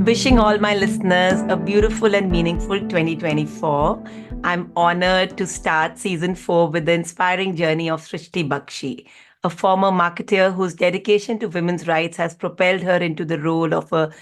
Wishing all my listeners a beautiful and meaningful 2024. I'm honored to start season 4 with the inspiring journey of Srishti Bakshi, a former marketeer whose dedication to women's rights has propelled her into the role of a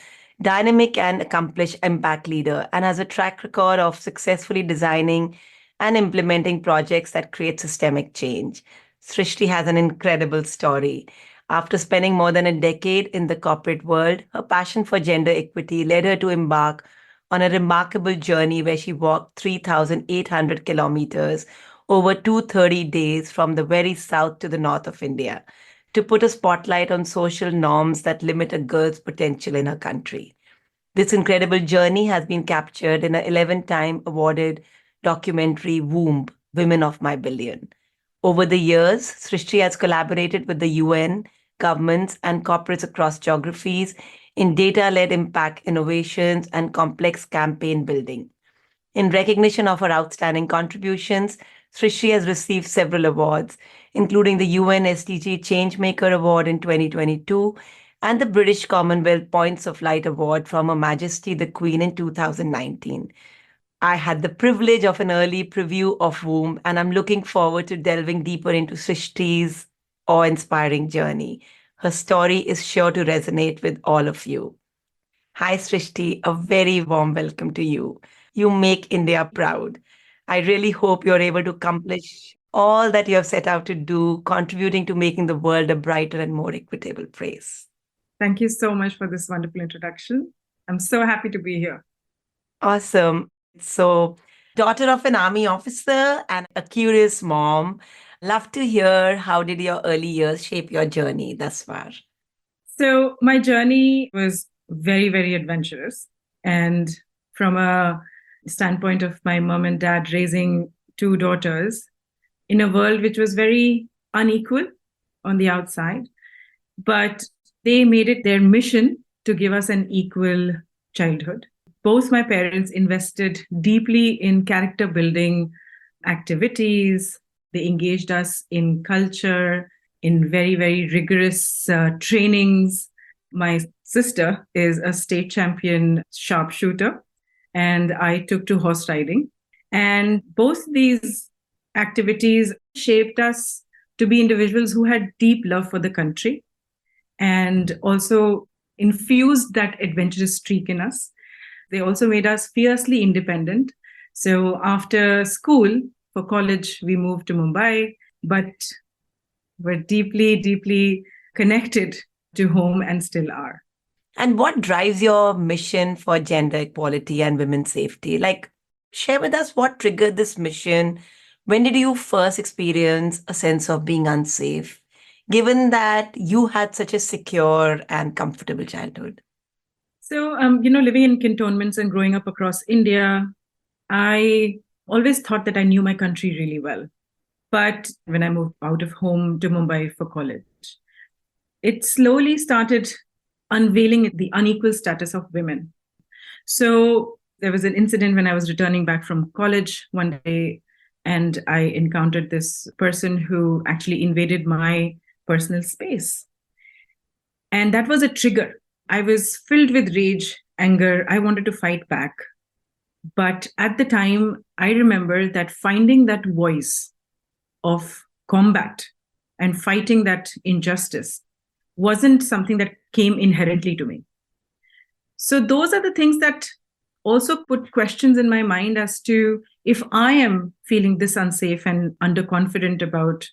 dynamic and accomplished impact leader and has a track record of successfully designing and implementing projects that create systemic change. Srishti has an incredible story. After spending more than a decade in the corporate world, her passion for gender equity led her to embark on a remarkable journey where she walked 3,800 kilometers over 230 days from the very south to the north of India to put a spotlight on social norms that limit a girl's potential in her country. This incredible journey has been captured in an 11-time awarded documentary, Womb, Women of My Billion. Over the years, Srishti has collaborated with the UN, governments, and corporates across geographies in data-led impact innovations and complex campaign building. In recognition of her outstanding contributions, Srishti has received several awards, including the UN SDG Changemaker Award in 2022 and the British Commonwealth Points of Light Award from Her Majesty the Queen in 2019. I had the privilege of an early preview of Womb, and I'm looking forward to delving deeper into Srishti's awe-inspiring journey. Her story is sure to resonate with all of you. Hi, Srishti. A very warm welcome to you. You make India proud. I really hope you're able to accomplish all that you have set out to do, contributing to making the world a brighter and more equitable place. Thank you so much for this wonderful introduction. I'm so happy to be here. Awesome. So, daughter of an army officer and a curious mom, love to hear how did your early years shape your journey thus far? So my journey was very, very adventurous. And from a standpoint of my mom and dad raising two daughters in a world which was very unequal on the outside, but they made it their mission to give us an equal childhood. Both my parents invested deeply in character building activities. They engaged us in culture, in very, very rigorous trainings. My sister is a state champion sharpshooter, and I took to horse riding. And both these activities shaped us to be individuals who had deep love for the country and also infused that adventurous streak in us. They also made us fiercely independent. So after school, for college, we moved to Mumbai, but we're deeply, deeply connected to home and still are. And what drives your mission for gender equality and women's safety? Share with us what triggered this mission. When did you first experience a sense of being unsafe, given that you had such a secure and comfortable childhood? So, living in cantonments and growing up across India, I always thought that I knew my country really well. But when I moved out of home to Mumbai for college, it slowly started unveiling the unequal status of women. So there was an incident when I was returning back from college one day, and I encountered this person who actually invaded my personal space. And that was a trigger. I was filled with rage, anger. I wanted to fight back. But at the time, I remember that finding that voice of combat and fighting that injustice wasn't something that came inherently to me. So those are the things that also put questions in my mind as to if I am feeling this unsafe and underconfident about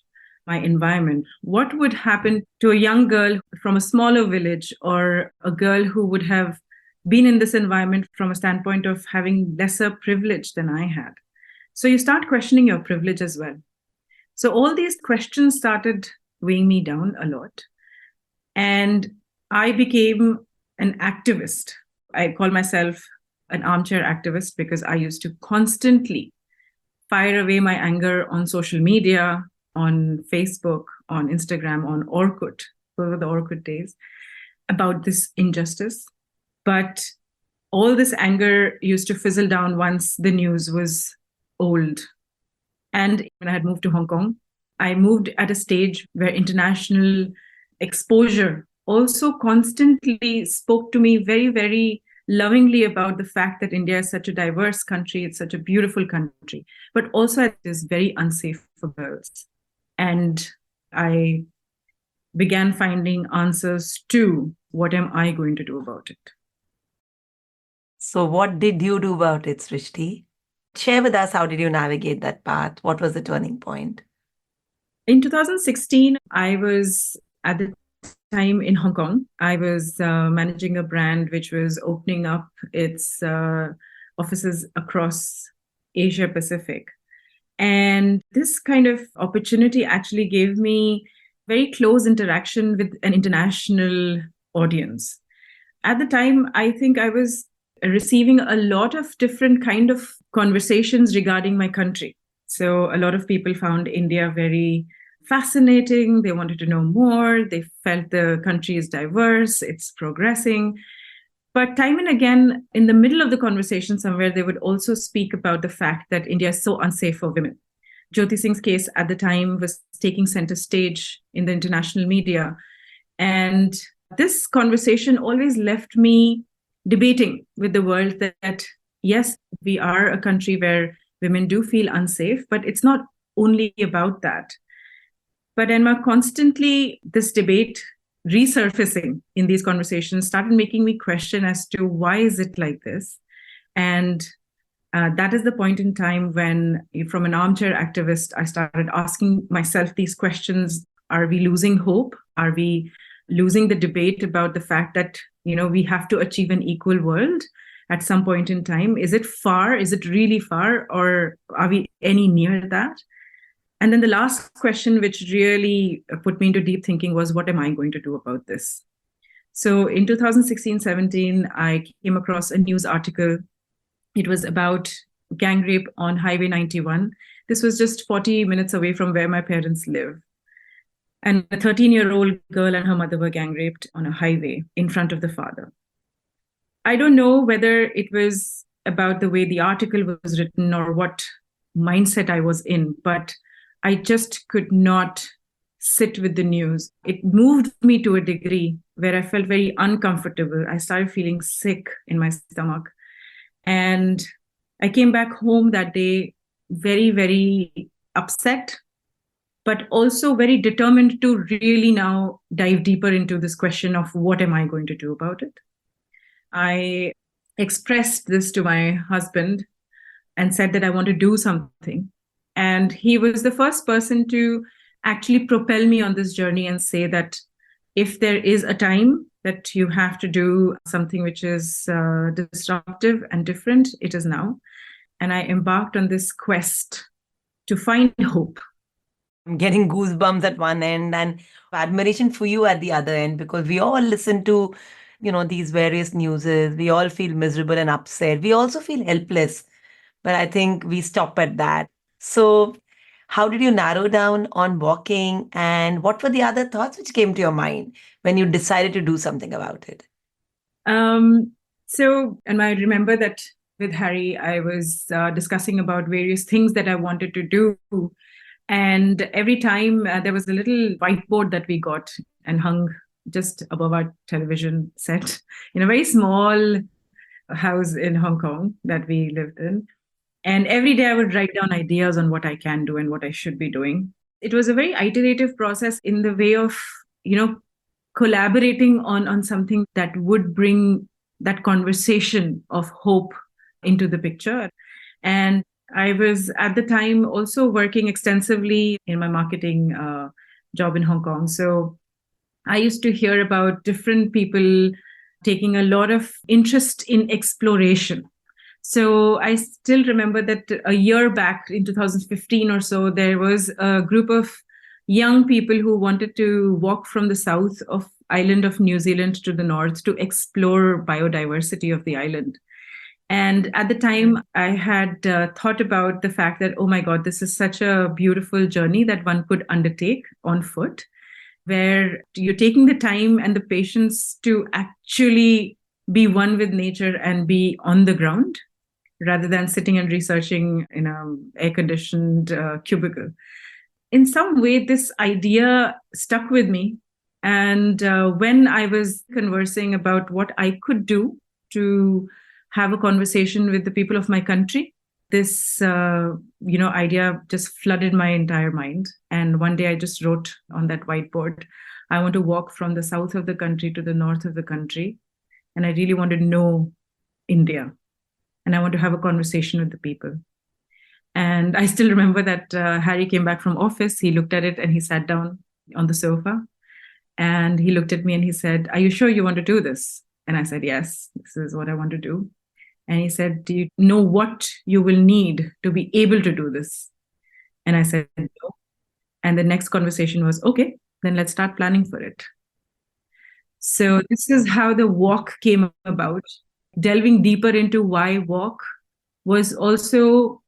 my environment, what would happen to a young girl from a smaller village or a girl who would have been in this environment from a standpoint of having lesser privilege than I had? So you start questioning your privilege as well. So all these questions started weighing me down a lot. And I became an activist. I call myself an armchair activist because I used to constantly fire away my anger on social media, on Facebook, on Instagram, on Orkut, those were the Orkut days, about this injustice. But all this anger used to fizzle down once the news was old. And when I had moved to Hong Kong, I moved at a stage where international exposure also constantly spoke to me very, very lovingly about the fact that India is such a diverse country, it's such a beautiful country, but also it is very unsafe for girls. And I began finding answers to what am I going to do about it. So, what did you do about it, Srishti? Share with us, how did you navigate that path? What was the turning point? In 2016, I was at the time in Hong Kong. I was managing a brand which was opening up its offices across Asia Pacific. And this kind of opportunity actually gave me very close interaction with an international audience. At the time, I think I was receiving a lot of different kind of conversations regarding my country. So a lot of people found India very fascinating. They wanted to know more. They felt the country is diverse, it's progressing. But time and again, in the middle of the conversation somewhere, they would also speak about the fact that India is so unsafe for women. Jyoti Singh's case at the time was taking center stage in the international media. And this conversation always left me debating with the world that yes, we are a country where women do feel unsafe, but it's not only about that. But Enma, constantly this debate resurfacing in these conversations started making me question as to why is it like this? And that is the point in time when, from an armchair activist, I started asking myself these questions. Are we losing hope? Are we losing the debate about the fact that, we have to achieve an equal world at some point in time? Is it far? Is it really far? Or are we any near that? And then the last question, which really put me into deep thinking, was what am I going to do about this? So in 2016-17, I came across a news article. It was about gang rape on Highway 91. This was just 40 minutes away from where my parents live. And a 13-year-old girl and her mother were gang raped on a highway in front of the father. I don't know whether it was about the way the article was written or what mindset I was in, but I just could not sit with the news. It moved me to a degree where I felt very uncomfortable. I started feeling sick in my stomach. And I came back home that day very, very upset, but also very determined to really now dive deeper into this question of what am I going to do about it? I expressed this to my husband and said that I want to do something. And he was the first person to actually propel me on this journey and say that if there is a time that you have to do something which is disruptive and different, it is now. And I embarked on this quest to find hope. I'm getting goosebumps at one end and admiration for you at the other end, because we all listen to, these various newses. We all feel miserable and upset. We also feel helpless. But I think we stop at that. So, how did you narrow down on walking, and what were the other thoughts which came to your mind when you decided to do something about it? And I remember that with Harry, I was discussing about various things that I wanted to do. And every time there was a little whiteboard that we got and hung just above our television set in a very small house in Hong Kong that we lived in. And every day I would write down ideas on what I can do and what I should be doing. It was a very iterative process in the way of, collaborating on something that would bring that conversation of hope into the picture. And I was at the time also working extensively in my marketing job in Hong Kong. So I used to hear about different people taking a lot of interest in exploration. So I still remember that a year back in 2015 or so, there was a group of young people who wanted to walk from the south of island of New Zealand to the north to explore biodiversity of the island. And at the time, I had thought about the fact that, oh my God, this is such a beautiful journey that one could undertake on foot, where you're taking the time and the patience to actually be one with nature and be on the ground rather than sitting and researching in an air-conditioned cubicle. In some way, this idea stuck with me. And when I was conversing about what I could do to have a conversation with the people of my country. This, idea just flooded my entire mind. And one day I just wrote on that whiteboard, I want to walk from the south of the country to the north of the country. And I really want to know India. And I want to have a conversation with the people. And I still remember that Harry came back from office. He looked at it and he sat down on the sofa. And he looked at me and he said, "Are you sure you want to do this?" And I said, "Yes, this is what I want to do." And he said, "Do you know what you will need to be able to do this?" And I said, "No." And the next conversation was, "Okay, then let's start planning for it." So this is how the walk came about. Delving deeper into why walk was also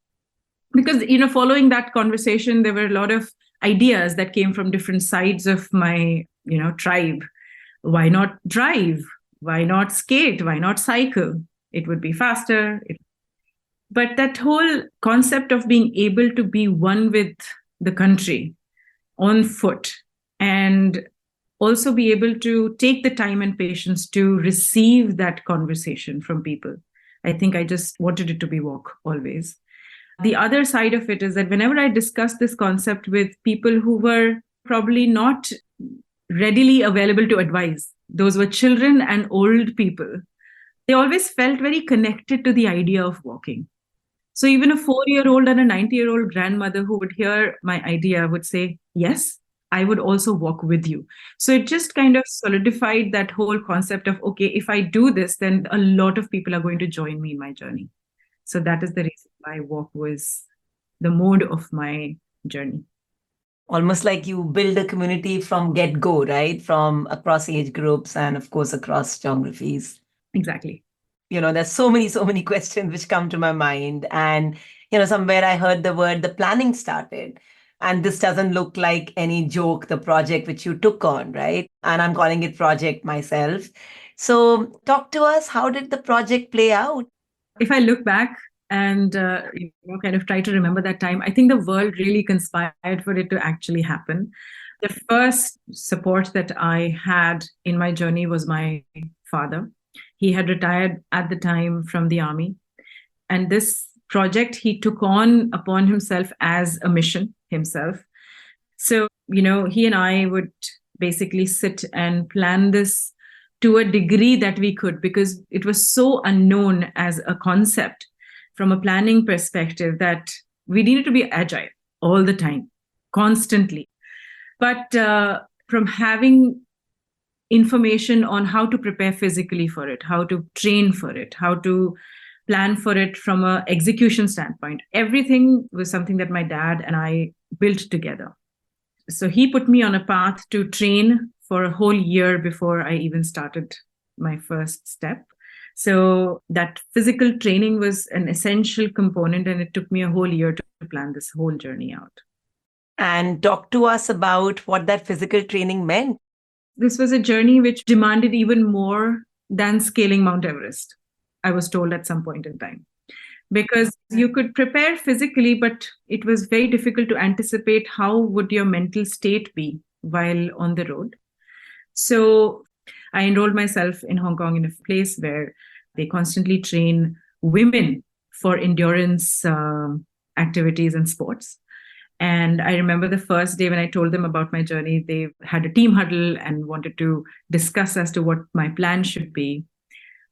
because, following that conversation, there were a lot of ideas that came from different sides of my, tribe. Why not drive? Why not skate? Why not cycle? It would be faster. But that whole concept of being able to be one with the country on foot and also be able to take the time and patience to receive that conversation from people. I think I just wanted it to be walk always. The other side of it is that whenever I discussed this concept with people who were probably not readily available to advise, those were children and old people, they always felt very connected to the idea of walking. So even a 4-year-old and a 90-year-old grandmother who would hear my idea would say, "Yes, I would also walk with you." So it just kind of solidified that whole concept of, okay, if I do this, then a lot of people are going to join me in my journey. So that is the reason why walk was the mode of my journey. Almost like you build a community from get-go, right? From across age groups and of course across geographies. Exactly. There's so many questions which come to my mind. And, somewhere I heard the word, the planning started. And this doesn't look like any joke, the project which you took on, right? And I'm calling it project myself. So talk to us, how did the project play out? If I look back and kind of try to remember that time, I think the world really conspired for it to actually happen. The first support that I had in my journey was my father. He had retired at the time from the army. And this project he took on upon himself as a mission himself. So, he and I would basically sit and plan this to a degree that we could, because it was so unknown as a concept from a planning perspective that we needed to be agile all the time, constantly. But from having information on how to prepare physically for it, how to train for it, how to plan for it from an execution standpoint, everything was something that my dad and I built together. So he put me on a path to train for a whole year before I even started my first step. So that physical training was an essential component, and it took me a whole year to plan this whole journey out. And talk to us about what that physical training meant. This was a journey which demanded even more than scaling Mount Everest, I was told at some point in time. Because you could prepare physically, but it was very difficult to anticipate how would your mental state be while on the road. So I enrolled myself in Hong Kong in a place where they constantly train women for endurance activities and sports. And I remember the first day when I told them about my journey, they had a team huddle and wanted to discuss as to what my plan should be,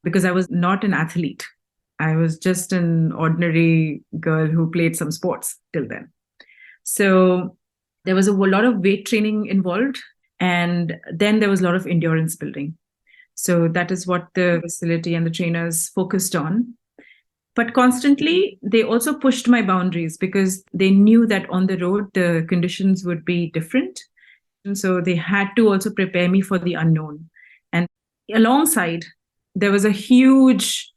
because I was not an athlete. I was just an ordinary girl who played some sports till then. So there was a lot of weight training involved. And then there was a lot of endurance building. So that is what the facility and the trainers focused on. But constantly, they also pushed my boundaries because they knew that on the road, the conditions would be different. And so they had to also prepare me for the unknown. And alongside, there was a huge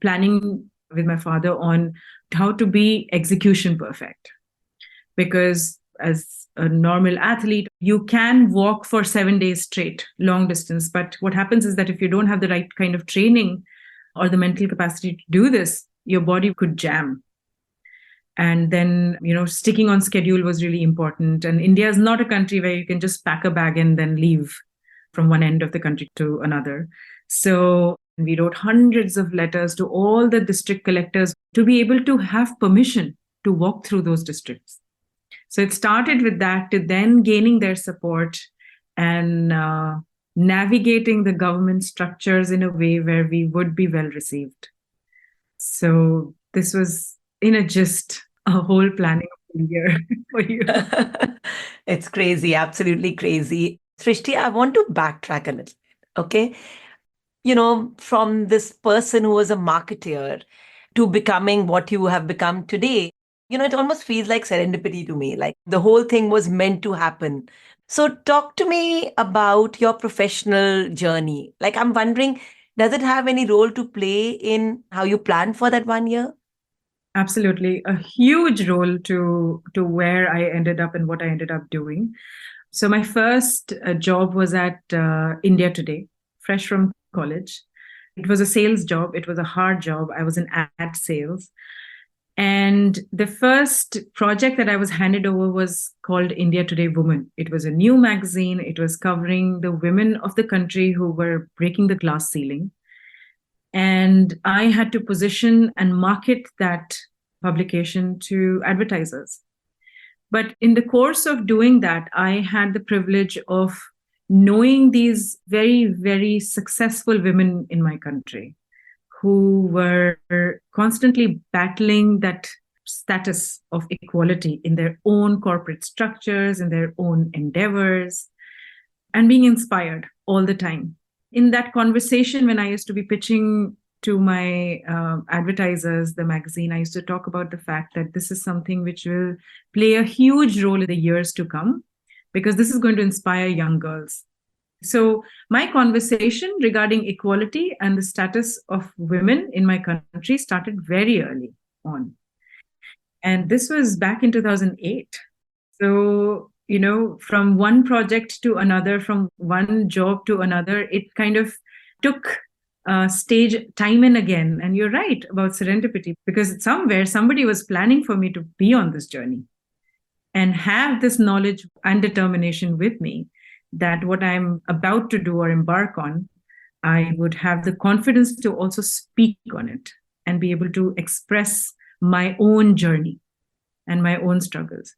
planning with my father on how to be execution perfect. Because as a normal athlete, you can walk for 7 days straight, long distance. But what happens is that if you don't have the right kind of training or the mental capacity to do this, your body could jam. And then, sticking on schedule was really important. And India is not a country where you can just pack a bag and then leave from one end of the country to another. So We wrote hundreds of letters to all the district collectors to be able to have permission to walk through those districts. So it started with that, to then gaining their support and navigating the government structures in a way where we would be well received. So this was, in a gist, a whole planning of the year for you. It's crazy, absolutely crazy. Srishti, I want to backtrack a little bit, okay? From this person who was a marketeer to becoming what you have become today, it almost feels like serendipity to me. Like the whole thing was meant to happen. So, talk to me about your professional journey. Like, I'm wondering, does it have any role to play in how you plan for that 1 year? Absolutely, a huge role to where I ended up and what I ended up doing. So my first job was at India Today, fresh from college. It was a sales job. It was a hard job. I was in ad sales. And the first project that I was handed over was called India Today Women. It was a new magazine. It was covering the women of the country who were breaking the glass ceiling. And I had to position and market that publication to advertisers. But in the course of doing that, I had the privilege of knowing these very, very successful women in my country who were constantly battling that status of equality in their own corporate structures, in their own endeavors, and being inspired all the time. In that conversation, when I used to be pitching to my advertisers, the magazine, I used to talk about the fact that this is something which will play a huge role in the years to come, because this is going to inspire young girls. So my conversation regarding equality and the status of women in my country started very early on. And this was back in 2008. So, from one project to another, from one job to another, it kind of took stage time and again. And you're right about serendipity, because somewhere somebody was planning for me to be on this journey and have this knowledge and determination with me that what I'm about to do or embark on, I would have the confidence to also speak on it and be able to express my own journey and my own struggles.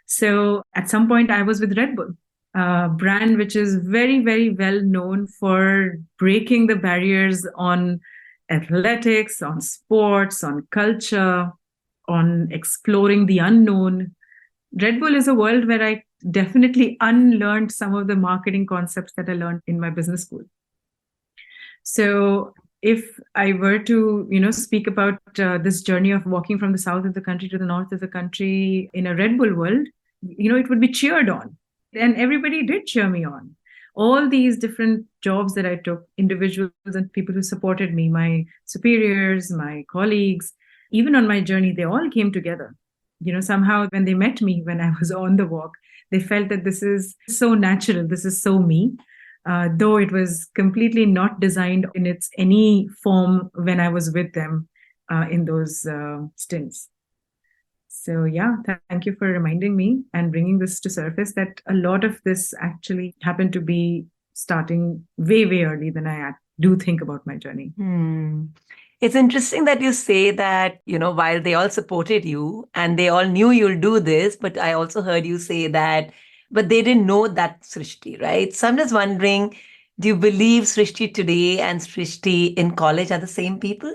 So at some point, I was with Red Bull, a brand which is very, very well known for breaking the barriers on athletics, on sports, on culture, on exploring the unknown. Red Bull is a world where I definitely unlearned some of the marketing concepts that I learned in my business school. So if I were to, speak about this journey of walking from the south of the country to the north of the country in a Red Bull world, it would be cheered on. And everybody did cheer me on. All these different jobs that I took, individuals and people who supported me, my superiors, my colleagues, even on my journey, they all came together. Somehow when they met me when I was on the walk, they felt that this is so natural, this is so me. Though it was completely not designed in its any form when I was with them in those stints. So yeah, thank you for reminding me and bringing this to surface, that a lot of this actually happened to be starting way, way early than I do think about my journey. It's interesting that you say that, while they all supported you and they all knew you'll do this, but I also heard you say that, but they didn't know that Srishti, right? So I'm just wondering, do you believe Srishti today and Srishti in college are the same people?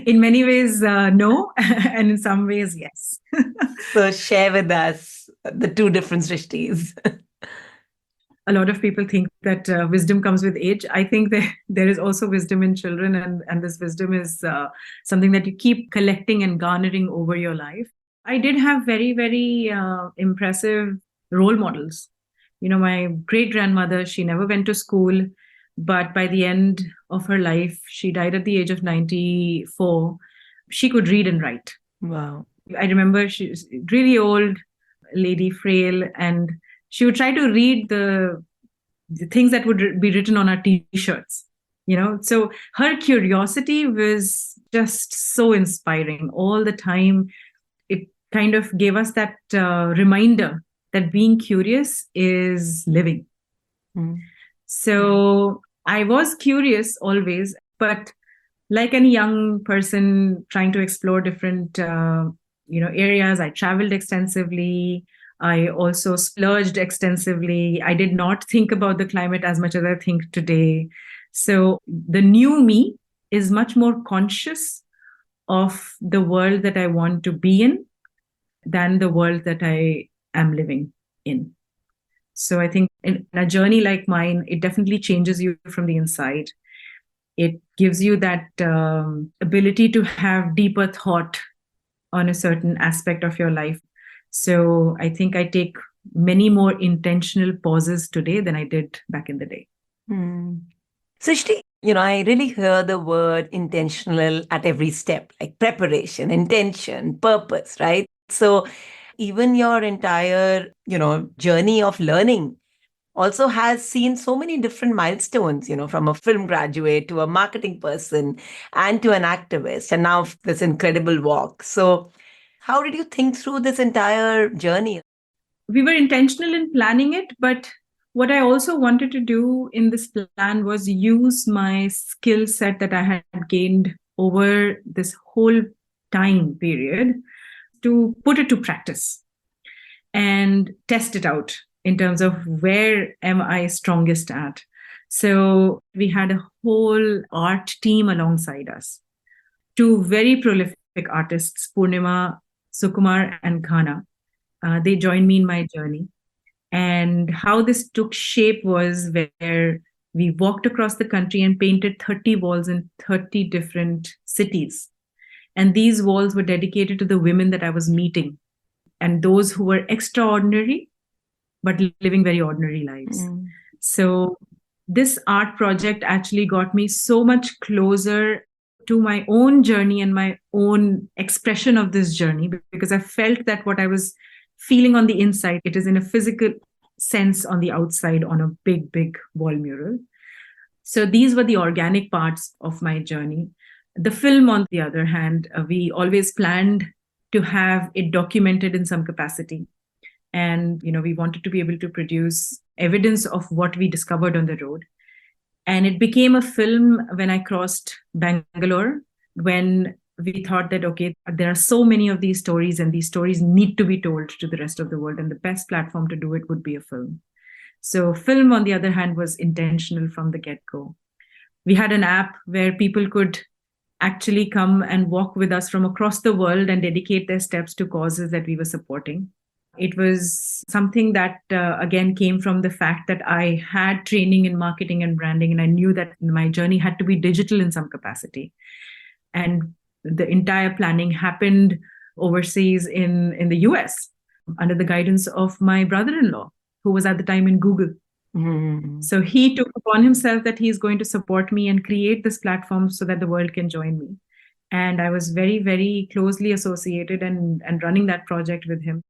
In many ways, no. And in some ways, yes. So share with us the two different Srishtis. A lot of people think that wisdom comes with age. I think that there is also wisdom in children, and this wisdom is something that you keep collecting and garnering over your life. I did have very, very impressive role models. My great grandmother, she never went to school, but by the end of her life, she died at the age of 94. She could read and write. Wow. I remember she was really old lady, frail, and she would try to read the things that would be written on our t-shirts. So her curiosity was just so inspiring all the time. It kind of gave us that reminder that being curious is living. So I was curious always, but like any young person trying to explore different areas, I traveled extensively. I also splurged extensively. I did not think about the climate as much as I think today. So the new me is much more conscious of the world that I want to be in than the world that I am living in. So I think in a journey like mine, it definitely changes you from the inside. It gives you that ability to have deeper thought on a certain aspect of your life. So I think I take many more intentional pauses today than I did back in the day. Hmm. Srishti, I really hear the word intentional at every step, like preparation, intention, purpose, right? So even your entire, journey of learning also has seen so many different milestones, from a film graduate to a marketing person and to an activist, and now this incredible walk. So how did you think through this entire journey? We were intentional in planning it, but what I also wanted to do in this plan was use my skill set that I had gained over this whole time period to put it to practice and test it out in terms of where am I strongest at. So we had a whole art team alongside us, two very prolific artists, Purnima, Sukumar, and Khana. They joined me in my journey. And how this took shape was where we walked across the country and painted 30 walls in 30 different cities. And these walls were dedicated to the women that I was meeting and those who were extraordinary, but living very ordinary lives. Mm. So this art project actually got me so much closer to my own journey and my own expression of this journey, because I felt that what I was feeling on the inside, it is in a physical sense on the outside on a big, big wall mural. So these were the organic parts of my journey. The film, on the other hand, we always planned to have it documented in some capacity. And, we wanted to be able to produce evidence of what we discovered on the road. And it became a film when I crossed Bangalore, when we thought that, okay, there are so many of these stories and these stories need to be told to the rest of the world. And the best platform to do it would be a film. So film, on the other hand, was intentional from the get-go. We had an app where people could actually come and walk with us from across the world and dedicate their steps to causes that we were supporting. It was something that, again, came from the fact that I had training in marketing and branding, and I knew that my journey had to be digital in some capacity. And the entire planning happened overseas in the US under the guidance of my brother-in-law, who was at the time in Google. Mm. So he took upon himself that he's going to support me and create this platform so that the world can join me. And I was very, very closely associated and running that project with him.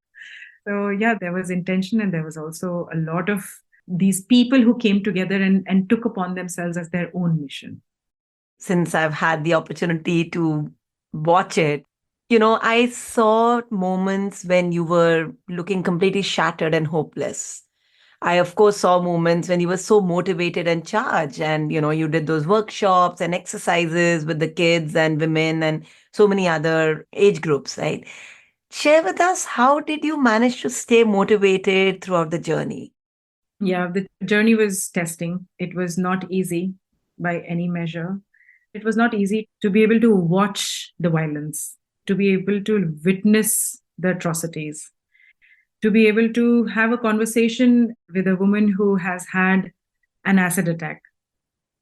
So yeah, there was intention, and there was also a lot of these people who came together and took upon themselves as their own mission. Since I've had the opportunity to watch it, I saw moments when you were looking completely shattered and hopeless. I, of course, saw moments when you were so motivated and charged, and you did those workshops and exercises with the kids and women and so many other age groups, right? Share with us, how did you manage to stay motivated throughout the journey? Yeah, the journey was testing. It was not easy by any measure. It was not easy to be able to watch the violence, to be able to witness the atrocities, to be able to have a conversation with a woman who has had an acid attack.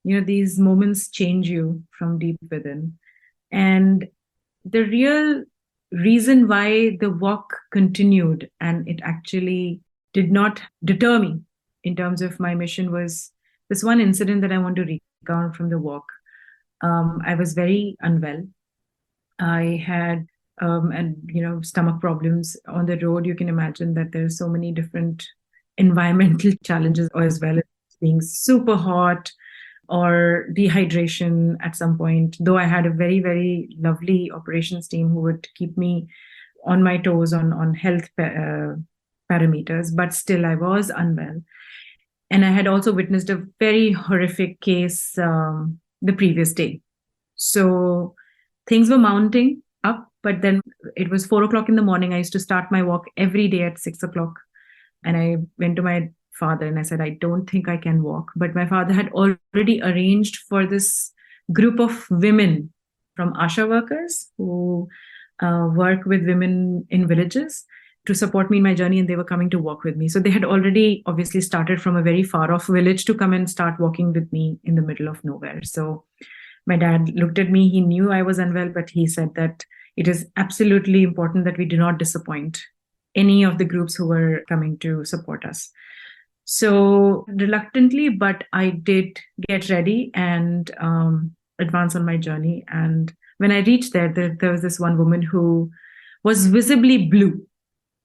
These moments change you from deep within. And the real reason why the walk continued and it actually did not deter me in terms of my mission was this one incident that I want to recount from the walk. I was very unwell. I had and stomach problems on the road. You can imagine that there's so many different environmental challenges, as well as being super hot or dehydration at some point. Though I had a very, very lovely operations team who would keep me on my toes on health parameters, but still I was unwell. And I had also witnessed a very horrific case the previous day. So things were mounting up, but then it was 4 o'clock in the morning. I used to start my walk every day at 6 o'clock. And I went to my father and I said, I don't think I can walk. But my father had already arranged for this group of women from ASHA workers who work with women in villages to support me in my journey, and they were coming to walk with me. So they had already obviously started from a very far off village to come and start walking with me in the middle of nowhere. So my dad looked at me. He knew I was unwell, but he said that it is absolutely important that we do not disappoint any of the groups who were coming to support us. So reluctantly, but I did get ready and advance on my journey. And when I reached there was this one woman who was visibly blue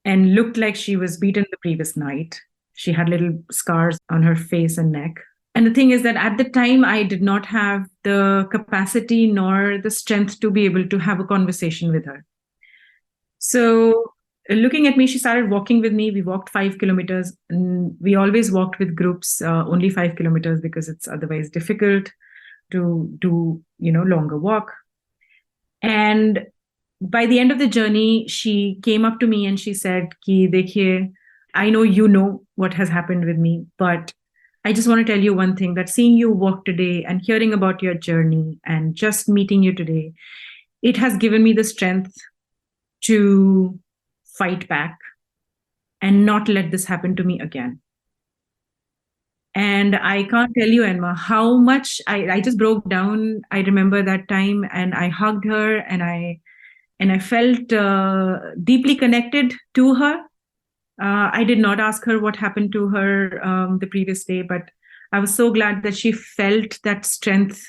and looked like she was beaten the previous night. She had little scars on her face and neck. And the thing is that at the time, I did not have the capacity nor the strength to be able to have a conversation with her. So looking at me, she started walking with me. We walked 5 kilometers. And we always walked with groups, only 5 kilometers, because it's otherwise difficult to do, longer walk. And by the end of the journey, she came up to me and she said, Ki, dekhiye, I know you know what has happened with me, but I just want to tell you one thing, that seeing you walk today and hearing about your journey and just meeting you today, it has given me the strength to fight back and not let this happen to me again. And I can't tell you, Enma, how much I just broke down. I remember that time and I hugged her and I felt deeply connected to her. I did not ask her what happened to her the previous day, but I was so glad that she felt that strength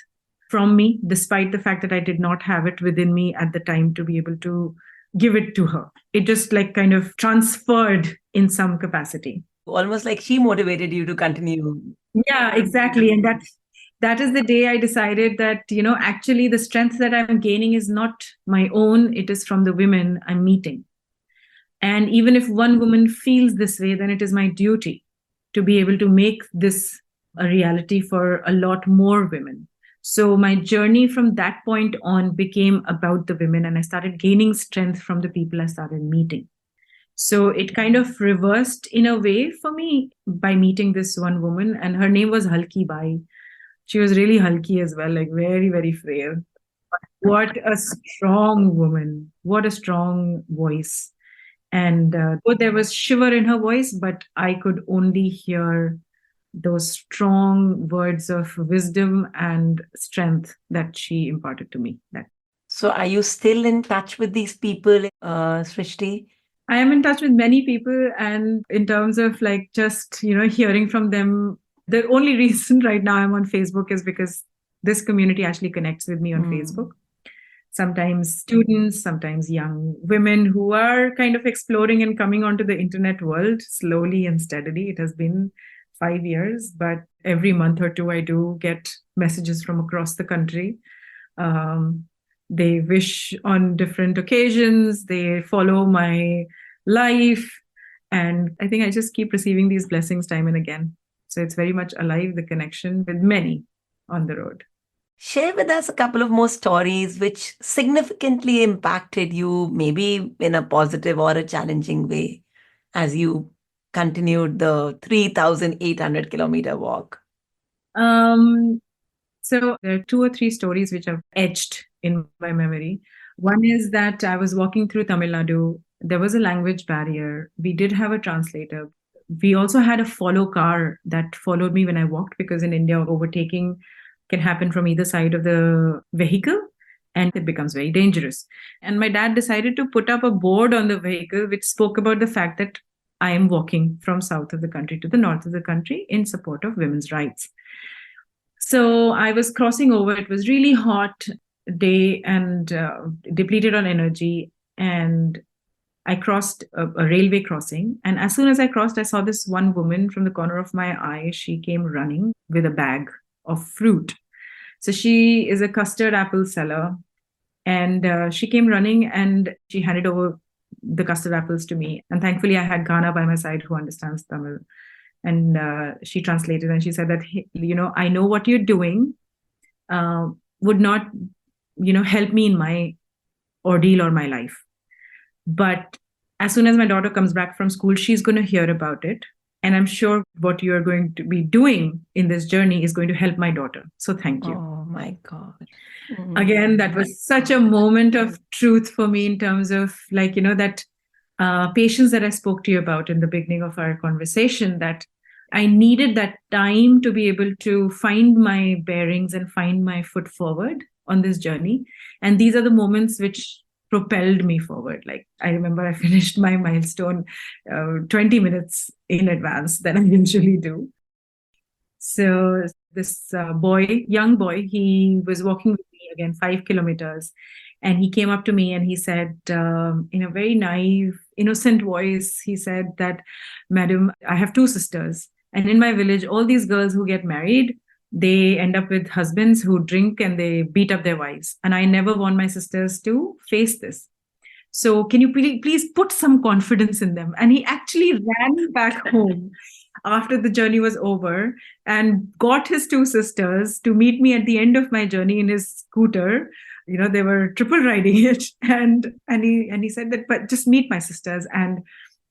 from me, despite the fact that I did not have it within me at the time to be able to give it to her. It just kind of transferred in some capacity. Almost like she motivated you to continue. Yeah, exactly. And that is the day I decided that, actually the strength that I'm gaining is not my own. It is from the women I'm meeting. And even if one woman feels this way, then it is my duty to be able to make this a reality for a lot more women. So my journey from that point on became about the women, and I started gaining strength from the people I started meeting. So it kind of reversed in a way for me by meeting this one woman, and her name was Halki Bai. She was really hulky as well, like very, very frail. But what a strong woman. What a strong voice. And there was shiver in her voice, but I could only hear those strong words of wisdom and strength that she imparted to me. So are you still in touch with these people, Srishti? I am in touch with many people, and in terms of just, hearing from them, the only reason right now I'm on Facebook is because this community actually connects with me on Facebook. Sometimes students, sometimes young women who are kind of exploring and coming onto the internet world slowly and steadily. It has been 5 years, but every month or two, I do get messages from across the country. They wish on different occasions. They follow my life. And I think I just keep receiving these blessings time and again. So it's very much alive, the connection with many on the road. Share with us a couple of more stories which significantly impacted you, maybe in a positive or a challenging way, as you continued the 3,800 kilometer walk. So there are 2 or 3 stories which have etched in my memory. One is that I was walking through Tamil Nadu. There was a language barrier. We did have a translator. We also had a follow car that followed me when I walked, because in India, overtaking can happen from either side of the vehicle and it becomes very dangerous. And my dad decided to put up a board on the vehicle which spoke about the fact that I am walking from south of the country to the north of the country in support of women's rights. So I was crossing over. It was really hot day and depleted on energy. And I crossed a railway crossing. And as soon as I crossed, I saw this one woman from the corner of my eye. She came running with a bag of fruit. So she is a custard apple seller. And she came running and she handed over the custard apples to me. And thankfully, I had Ghana by my side who understands Tamil. And she translated and she said that, I know what you're doing would not, help me in my ordeal or my life. But as soon as my daughter comes back from school, she's going to hear about it. And I'm sure what you're going to be doing in this journey is going to help my daughter. So thank you. Oh my God. Again, that was such a moment of truth for me in terms of that patience that I spoke to you about in the beginning of our conversation, that I needed that time to be able to find my bearings and find my foot forward on this journey. And these are the moments which propelled me forward. Like, I remember I finished my milestone 20 minutes in advance than I usually do. So this young boy, he was walking with me again 5 kilometers, and he came up to me and he said, in a very naive, innocent voice, he said that, "Madam, I have two sisters, and in my village, all these girls who get married, they end up with husbands who drink and they beat up their wives. And I never want my sisters to face this. So can you please put some confidence in them?" And he actually ran back home after the journey was over and got his two sisters to meet me at the end of my journey in his scooter. They were triple riding it, and he said that, "But just meet my sisters." And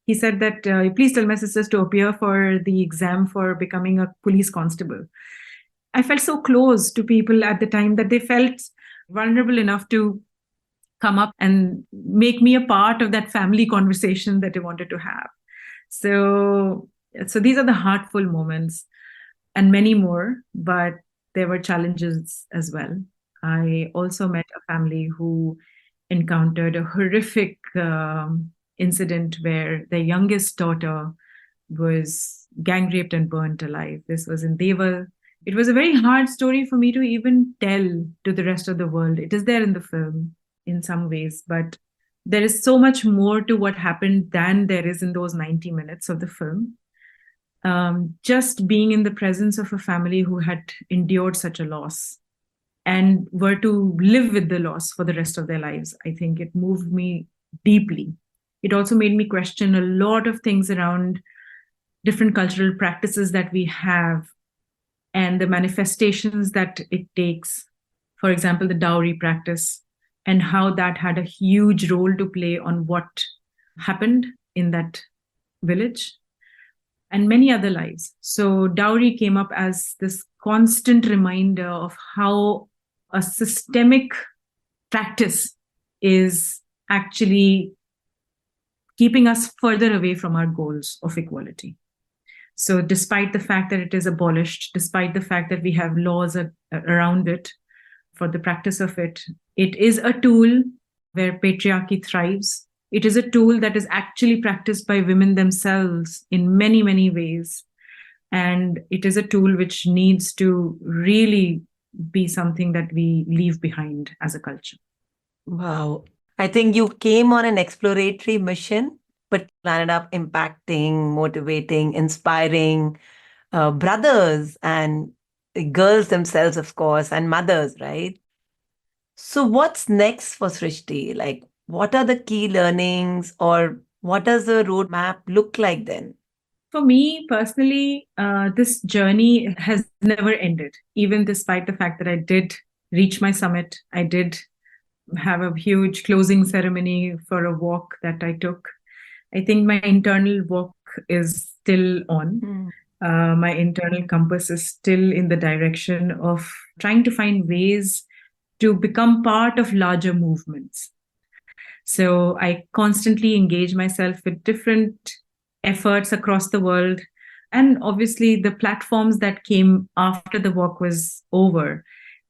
he said that, "Please tell my sisters to appear for the exam for becoming a police constable." I felt so close to people at the time that they felt vulnerable enough to come up and make me a part of that family conversation that they wanted to have. So these are the heartful moments, and many more, but there were challenges as well. I also met a family who encountered a horrific incident where their youngest daughter was gang raped and burnt alive. This was in Deval. It was a very hard story for me to even tell to the rest of the world. It is there in the film in some ways, but there is so much more to what happened than there is in those 90 minutes of the film. Just being in the presence of a family who had endured such a loss and were to live with the loss for the rest of their lives, I think it moved me deeply. It also made me question a lot of things around different cultural practices that we have and the manifestations that it takes. For example, the dowry practice, and how that had a huge role to play on what happened in that village and many other lives. So dowry came up as this constant reminder of how a systemic practice is actually keeping us further away from our goals of equality. So despite the fact that it is abolished, despite the fact that we have laws around it for the practice of it, it is a tool where patriarchy thrives. It is a tool that is actually practiced by women themselves in many, many ways. And it is a tool which needs to really be something that we leave behind as a culture. Wow. I think you came on an exploratory mission, but ended up impacting, motivating, inspiring brothers and girls themselves, of course, and mothers, right? So what's next for Srishti? Like, what are the key learnings, or what does the roadmap look like then? For me personally, this journey has never ended, even despite the fact that I did reach my summit. I did have a huge closing ceremony for a walk that I took. I think my internal walk is still on. My internal compass is still in the direction of trying to find ways to become part of larger movements. So I constantly engage myself with different efforts across the world. And obviously, the platforms that came after the walk was over.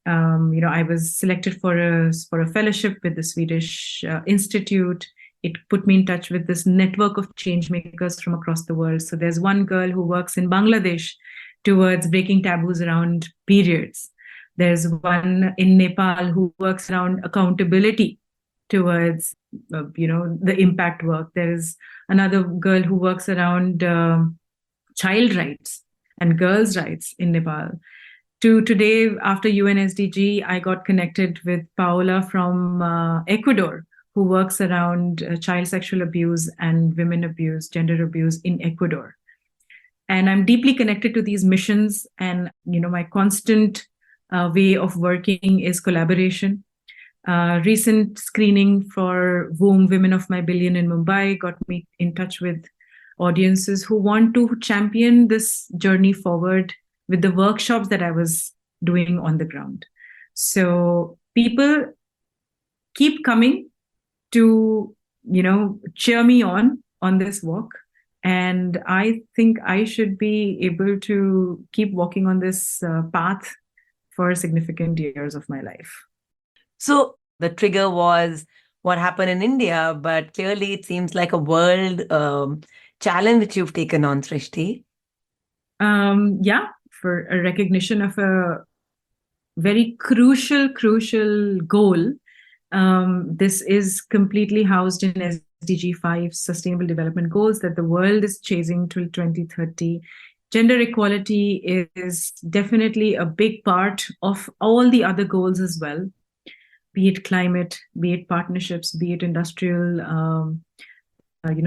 I was selected for a fellowship with the Swedish Institute. It put me in touch with this network of change makers from across the world. So there's one girl who works in Bangladesh towards breaking taboos around periods. There's one in Nepal who works around accountability towards, the impact work. There is another girl who works around child rights and girls' rights in Nepal. To today, after UNSDG, I got connected with Paola from Ecuador, who works around child sexual abuse and women abuse, gender abuse in Ecuador. And I'm deeply connected to these missions. And, my constant way of working is collaboration. Recent screening for WOM, Women of My Billion in Mumbai, got me in touch with audiences who want to champion this journey forward with the workshops that I was doing on the ground. So people keep coming to, cheer me on this walk. And I think I should be able to keep walking on this path for significant years of my life. So the trigger was what happened in India, but clearly it seems like a world challenge which you've taken on, Srishti. Yeah, for a recognition of a very crucial goal. This is completely housed in SDG 5 Sustainable Development Goals that the world is chasing till 2030. Gender equality is definitely a big part of all the other goals as well, be it climate, be it partnerships, be it industrial,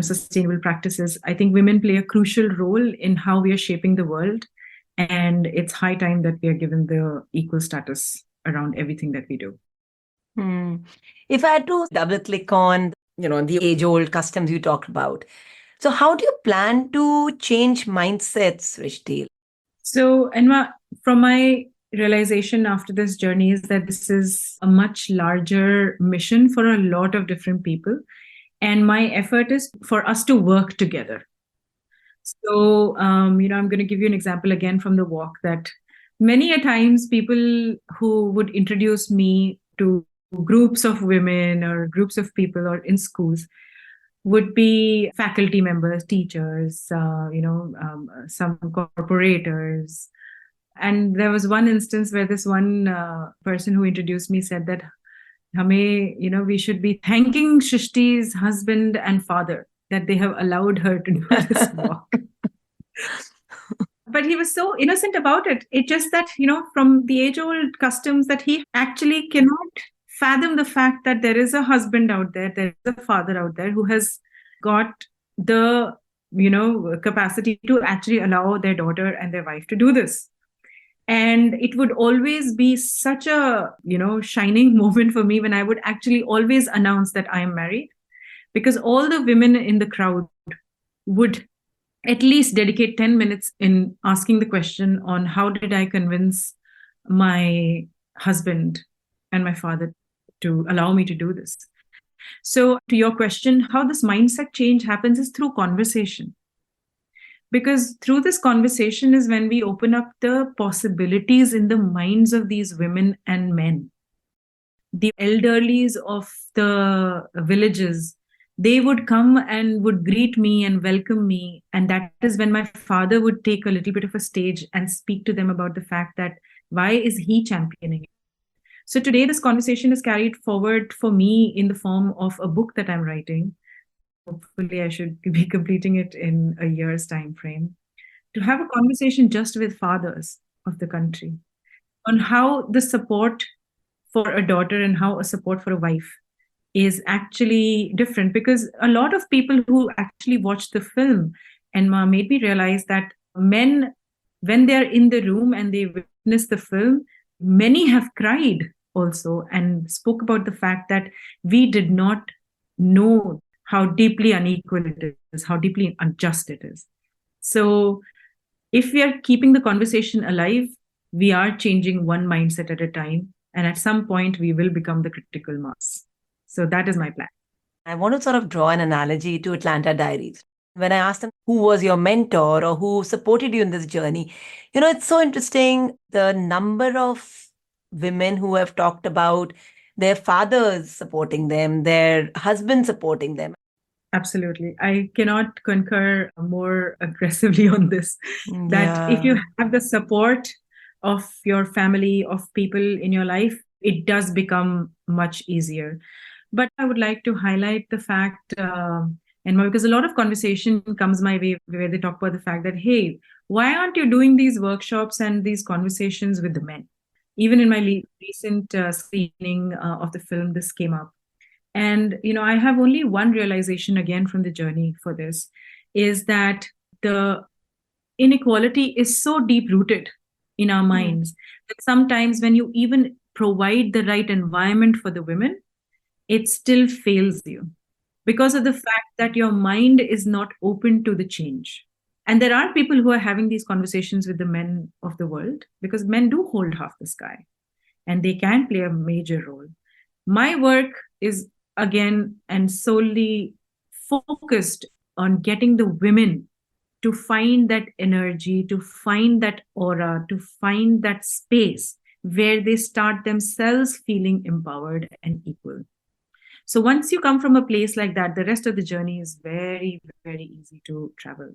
sustainable practices. I think women play a crucial role in how we are shaping the world. And it's high time that we are given the equal status around everything that we do. If I had to double click on, the age old customs you talked about. So how do you plan to change mindsets, Srishti? So, Enma, from my realization after this journey is that this is a much larger mission for a lot of different people. And my effort is for us to work together. So, I'm going to give you an example again from the walk that many a times people who would introduce me to groups of women or groups of people or in schools would be faculty members, teachers, some corporators. And there was one instance where this one person who introduced me said that we should be thanking Shrishti's husband and father that they have allowed her to do this walk. But he was so innocent about it. It's just that, from the age-old customs that he actually cannot fathom the fact that there is a husband out there is a father out there who has got the, capacity to actually allow their daughter and their wife to do this. And it would always be such a, shining moment for me when I would actually always announce that I am married, because all the women in the crowd would at least dedicate 10 minutes in asking the question on how did I convince my husband and my father to allow me to do this. So to your question, how this mindset change happens is through conversation. Because through this conversation is when we open up the possibilities in the minds of these women and men. The elderlies of the villages, they would come and would greet me and welcome me. And that is when my father would take a little bit of a stage and speak to them about the fact that why is he championing it? So today, this conversation is carried forward for me in the form of a book that I'm writing. Hopefully, I should be completing it in a year's time frame, to have a conversation just with fathers of the country on how the support for a daughter and how a support for a wife is actually different. Because a lot of people who actually watched the film, Enma, made me realize that men, when they're in the room and they witness the film, many have cried also and spoke about the fact that we did not know how deeply unequal it is, how deeply unjust it is. So if we are keeping the conversation alive, we are changing one mindset at a time. And at some point, we will become the critical mass. So that is my plan. I want to sort of draw an analogy to Atalanta Diaries. When I asked them who was your mentor or who supported you in this journey, it's so interesting the number of women who have talked about their fathers supporting them, their husbands supporting them. Absolutely. I cannot concur more aggressively on this. That if you have the support of your family, of people in your life, it does become much easier. But I would like to highlight the fact, and because a lot of conversation comes my way where they talk about the fact that, hey, why aren't you doing these workshops and these conversations with the men? Even in my recent screening of the film, this came up. And, I have only one realization again from the journey for this, is that the inequality is so deep rooted in our minds that sometimes when you even provide the right environment for the women, it still fails you because of the fact that your mind is not open to the change. And there are people who are having these conversations with the men of the world because men do hold half the sky and they can play a major role. My work is again and solely focused on getting the women to find that energy, to find that aura, to find that space where they start themselves feeling empowered and equal. So once you come from a place like that, the rest of the journey is very, very easy to travel.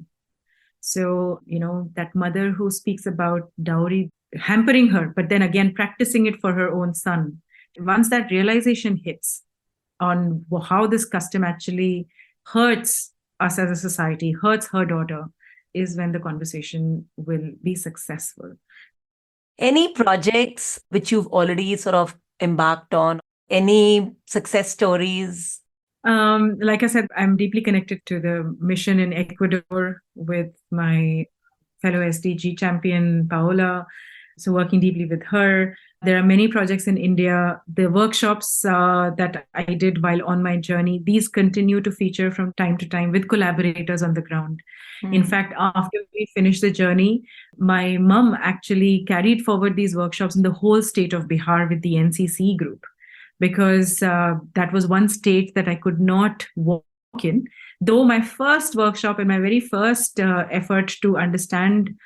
So, that mother who speaks about dowry hampering her, but then again practicing it for her own son, once that realization hits on how this custom actually hurts us as a society, hurts her daughter, is when the conversation will be successful. Any projects which you've already sort of embarked on? Any success stories? Like I said, I'm deeply connected to the mission in Ecuador with my fellow SDG champion, Paola. So, working deeply with her. There are many projects in India. The workshops that I did while on my journey, these continue to feature from time to time with collaborators on the ground. In fact, after we finished the journey, my mum actually carried forward these workshops in the whole state of Bihar with the NCC group, because that was one state that I could not walk in. Though my first workshop and my very first effort to understand,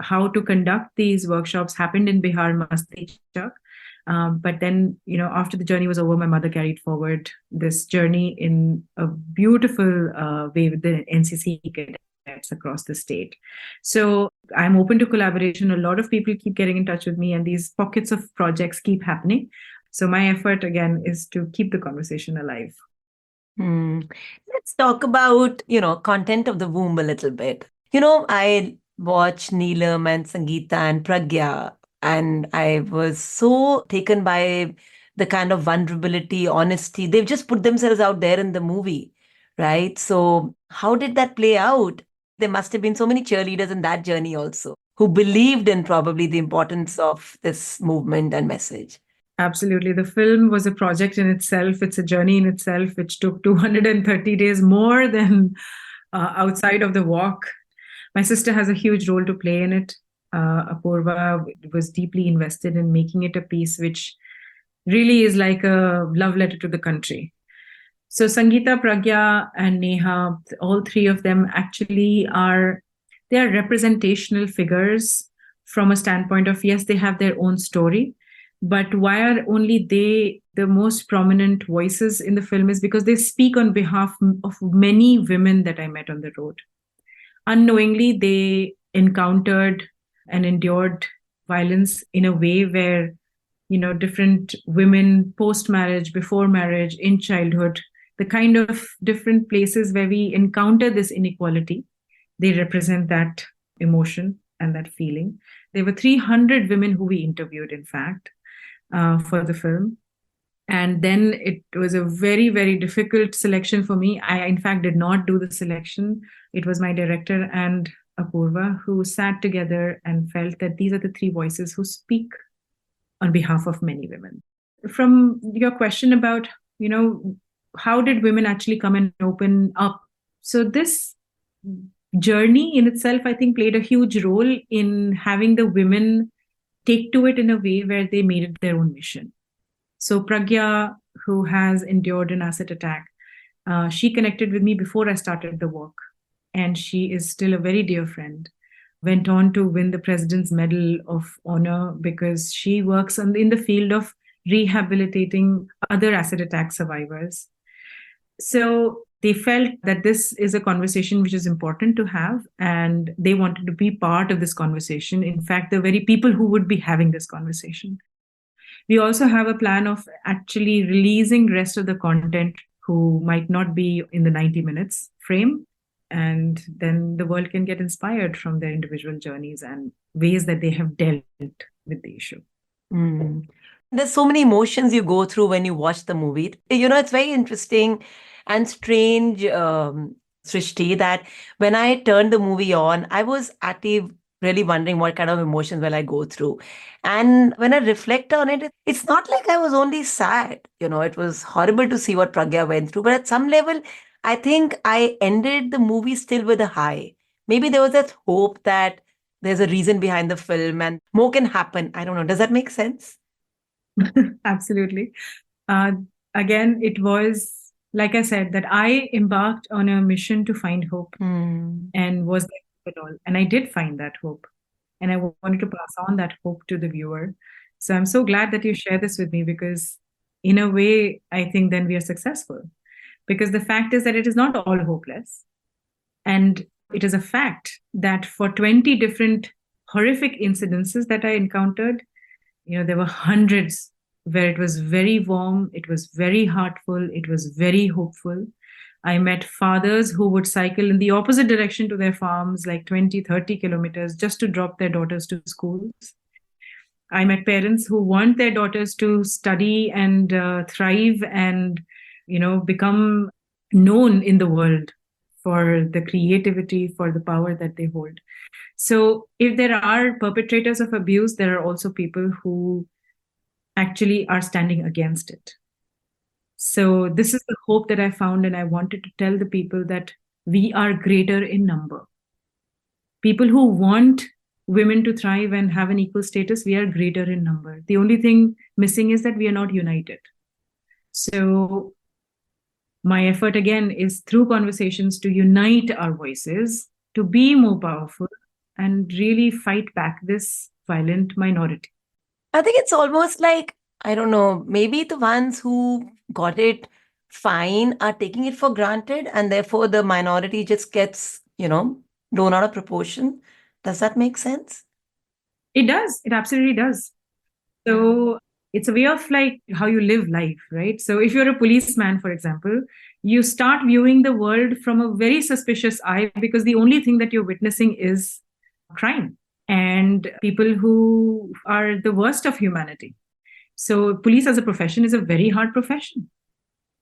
how to conduct these workshops happened in Bihar, Masti Chak. But then, after the journey was over, my mother carried forward this journey in a beautiful way with the NCC cadets across the state. So I'm open to collaboration. A lot of people keep getting in touch with me, and these pockets of projects keep happening. So my effort, again, is to keep the conversation alive. Let's talk about, content of the womb a little bit. I watched Neelam and Sangeeta and Pragya, and I was so taken by the kind of vulnerability, honesty. They've just put themselves out there in the movie, right? So how did that play out? There must have been so many cheerleaders in that journey also who believed in probably the importance of this movement and message. Absolutely. The film was a project in itself. It's a journey in itself, which took 230 days more than outside of the walk. My sister has a huge role to play in it. Apurva was deeply invested in making it a piece which really is like a love letter to the country. So Sangeeta, Pragya, and Neha, all three of them actually they are representational figures from a standpoint of, yes, they have their own story. But why are only they the most prominent voices in the film is because they speak on behalf of many women that I met on the road. Unknowingly, they encountered and endured violence in a way where, different women post-marriage, before marriage, in childhood, the kind of different places where we encounter this inequality, they represent that emotion and that feeling. There were 300 women who we interviewed, in fact, for the film. And then it was a very, very difficult selection for me. I, in fact, did not do the selection. It was my director and Apurva who sat together and felt that these are the three voices who speak on behalf of many women. From your question about, how did women actually come and open up? So this journey in itself, I think, played a huge role in having the women take to it in a way where they made it their own mission. So Pragya, who has endured an acid attack, she connected with me before I started the work. And she is still a very dear friend. Went on to win the President's Medal of Honor because she works in the field of rehabilitating other acid attack survivors. So they felt that this is a conversation which is important to have, and they wanted to be part of this conversation. In fact, the very people who would be having this conversation. We also have a plan of actually releasing rest of the content who might not be in the 90 minutes frame. And then the world can get inspired from their individual journeys and ways that they have dealt with the issue. There's so many emotions you go through when you watch the movie. It's very interesting and strange Srishti, that when I turned the movie on, I was actually really wondering what kind of emotions will I go through. And when I reflect on it, it's not like I was only sad. It was horrible to see what Pragya went through. But at some level, I think I ended the movie still with a high. Maybe there was that hope that there's a reason behind the film and more can happen. I don't know. Does that make sense? Absolutely. Uh, Again, it was, like I said, that I embarked on a mission to find hope. And was there hope at all? And I did find that hope. And I wanted to pass on that hope to the viewer. So I'm so glad that you share this with me because, in a way, I think then we are successful. Because the fact is that it is not all hopeless. And it is a fact that for 20 different horrific incidences that I encountered, there were hundreds where it was very warm, it was very heartful, it was very hopeful. I met fathers who would cycle in the opposite direction to their farms, like 20, 30 kilometers, just to drop their daughters to schools. I met parents who want their daughters to study and thrive and, become known in the world for the creativity, for the power that they hold. So if there are perpetrators of abuse, there are also people who actually are standing against it. So this is the hope that I found, and I wanted to tell the people that we are greater in number. People who want women to thrive and have an equal status, we are greater in number. The only thing missing is that we are not united. So my effort again is through conversations to unite our voices, to be more powerful, and really fight back this violent minority. I think it's almost like, I don't know, maybe the ones who got it fine are taking it for granted, and therefore the minority just gets, blown out of proportion. Does that make sense? It does. It absolutely does. So it's a way of like how you live life, right? So if you're a policeman, for example, you start viewing the world from a very suspicious eye because the only thing that you're witnessing is crime and people who are the worst of humanity. So police as a profession is a very hard profession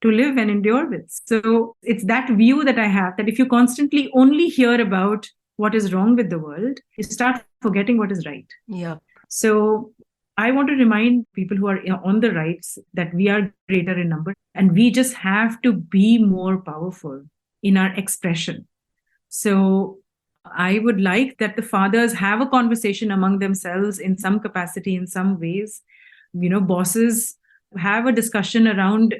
to live and endure with. So it's that view that I have that if you constantly only hear about what is wrong with the world, you start forgetting what is right. Yeah. So I want to remind people who are on the rights that we are greater in number and we just have to be more powerful in our expression. So I would like that the fathers have a conversation among themselves in some capacity, in some ways. Bosses have a discussion around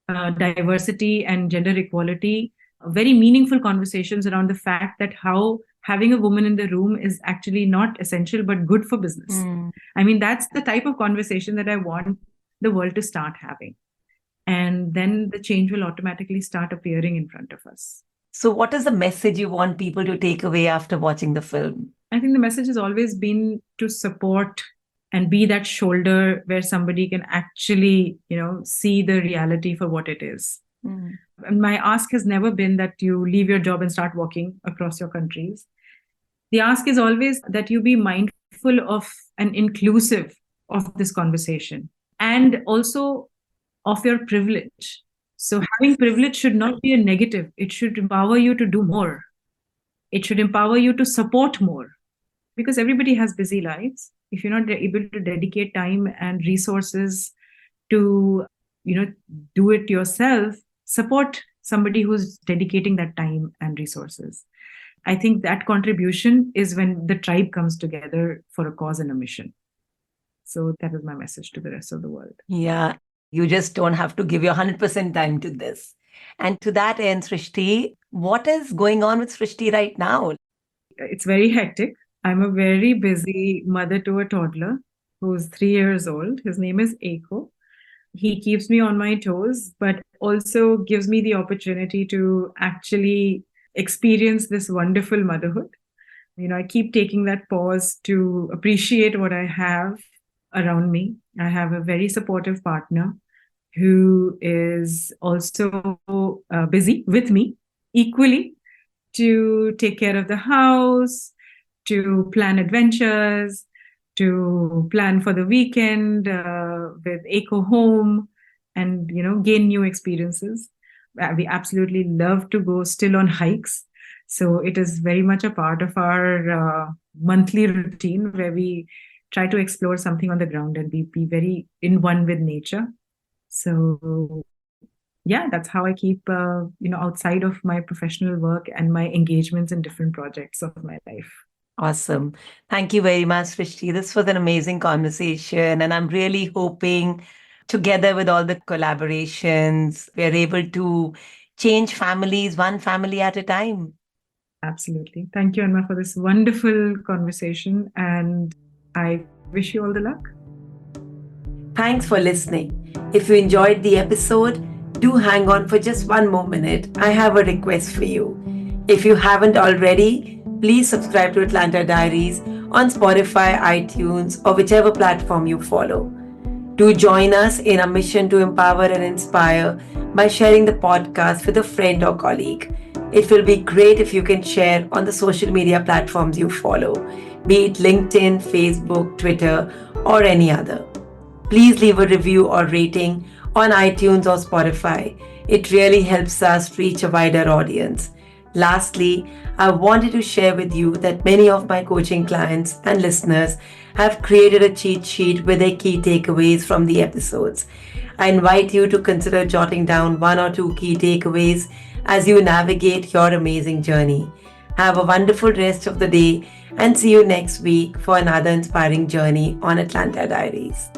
diversity and gender equality, very meaningful conversations around the fact that how having a woman in the room is actually not essential but good for business. I mean, that's the type of conversation that I want the world to start having. And then the change will automatically start appearing in front of us. So what is the message you want people to take away after watching the film? I think the message has always been to support and be that shoulder where somebody can actually, see the reality for what it is. And my ask has never been that you leave your job and start walking across your countries. The ask is always that you be mindful of and inclusive of this conversation and also of your privilege. So having privilege should not be a negative. It should empower you to do more. It should empower you to support more because everybody has busy lives. If you're not able to dedicate time and resources to, do it yourself, support somebody who's dedicating that time and resources. I think that contribution is when the tribe comes together for a cause and a mission. So that is my message to the rest of the world. Yeah, you just don't have to give your 100% time to this. And to that end, Srishti, what is going on with Srishti right now? It's very hectic. I'm a very busy mother to a toddler who's 3 years old. His name is Eiko. He keeps me on my toes, but also gives me the opportunity to actually experience this wonderful motherhood. I keep taking that pause to appreciate what I have around me. I have a very supportive partner who is also busy with me equally to take care of the house, to plan adventures, to plan for the weekend with Eco Home and, gain new experiences. We absolutely love to go still on hikes. So it is very much a part of our monthly routine where we try to explore something on the ground and be very in one with nature. So yeah, that's how I keep, outside of my professional work and my engagements in different projects of my life. Awesome. Thank you very much, Srishti. This was an amazing conversation, and I'm really hoping, together with all the collaborations, we're able to change families one family at a time. Absolutely. Thank you, Enma, for this wonderful conversation, and I wish you all the luck. Thanks for listening. If you enjoyed the episode, do hang on for just one more minute. I have a request for you. If you haven't already, please subscribe to Atalanta Diaries on Spotify, iTunes, or whichever platform you follow. Do join us in our mission to empower and inspire by sharing the podcast with a friend or colleague. It will be great if you can share on the social media platforms you follow, be it LinkedIn, Facebook, Twitter, or any other. Please leave a review or rating on iTunes or Spotify. It really helps us reach a wider audience. Lastly, I wanted to share with you that many of my coaching clients and listeners have created a cheat sheet with their key takeaways from the episodes. I invite you to consider jotting down one or two key takeaways as you navigate your amazing journey. Have a wonderful rest of the day and see you next week for another inspiring journey on Atalanta Diaries.